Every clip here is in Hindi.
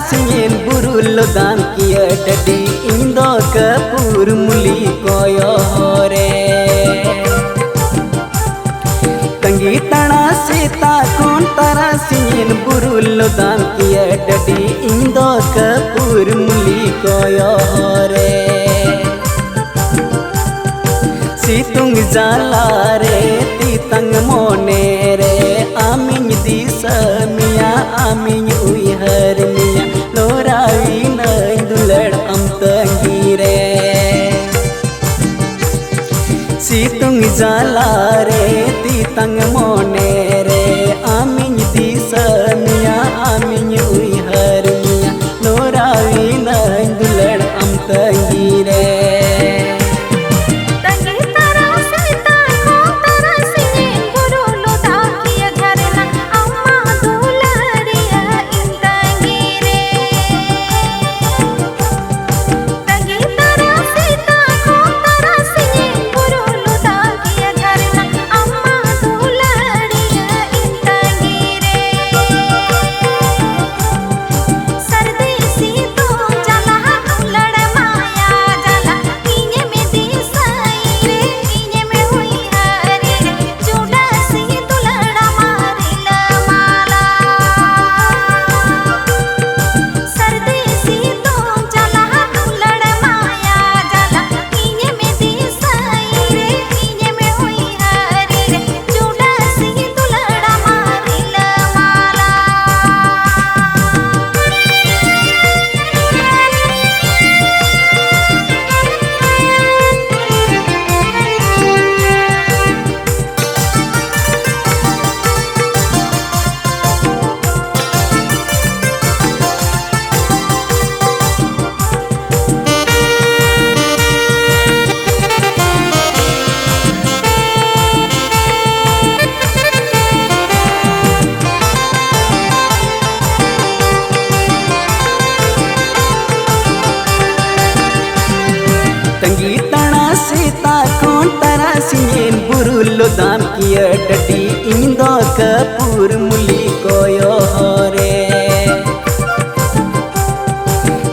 सिंह बुरुल दान किया डडी इंदो कपूर मुली कोयो रे तंगी तना सीता कौन तारा सिंह बुरुल दान किया डडी इंदो कपूर मुली कोयो रे सितुंग जाला रे तितंग मोने रे आमिन दिसा मिया आमिन उइहर मिया लोरावी नई दुलड़ अमतंगी रे सितुंग जाला रे तितंग मोने रे आमिन दिसा मिया आमिन उइहर मिया लोरावी नई दुलड़ अमतंगी रे तंगी तना सीता कौन तारा सिंह बुरुल दान किया डडी इंदो कपूर मुली कोयो रे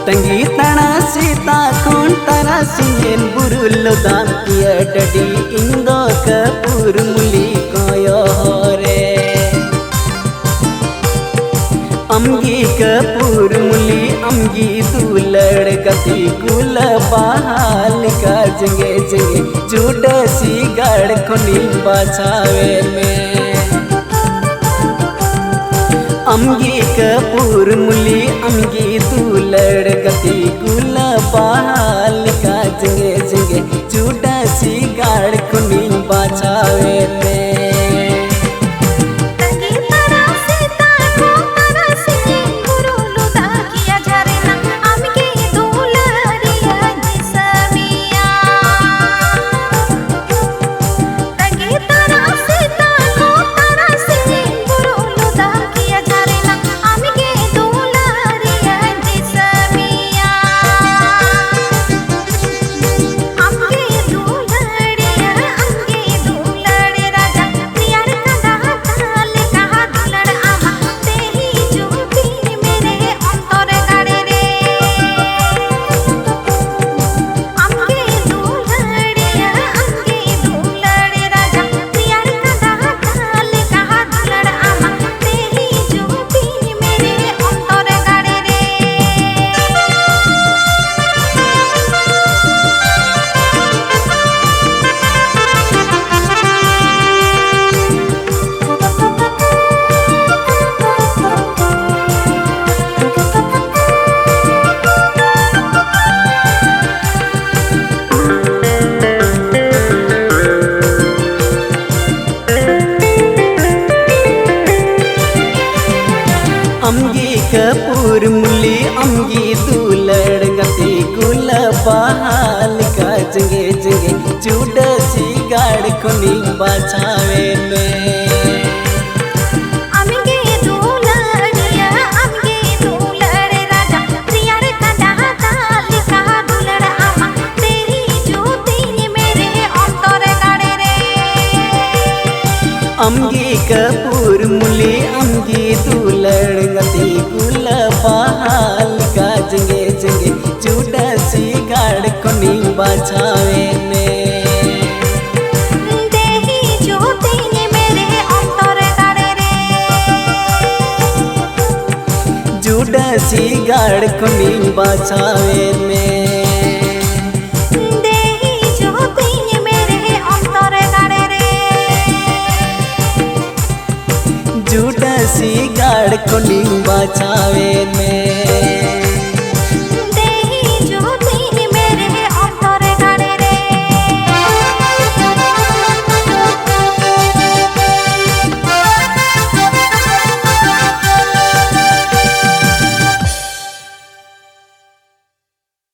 तंगी तना सीता कौन तारा सिंह बुरुल दान किया डडी इंदो कपूर मुली कोयो रे अमगी कपूर मुली अमगी दुलड़ गति गुल बहाल का जंगे जंगे चूडसी गढ़ खुनी बचावे में अमगी कपूर मुली अमगी दुलड़ गति गुल बहाल का जंगे जंगे चूडसी गढ़ खुनी बचावे में अमगी कपूर मुली अमगी दुलड़ गति गुल बहाल का जंगे जंगे चूडसी गाड़ खुनी बचावे में अमगी कपूर मुली अमगी दुलड़ गति गुल बहाल जुटसी गाड़ कुंडी बचावे में देही जो तीन मेरे अंतर गाड़े रे जुटसी गाड़ कुंडी बचावे में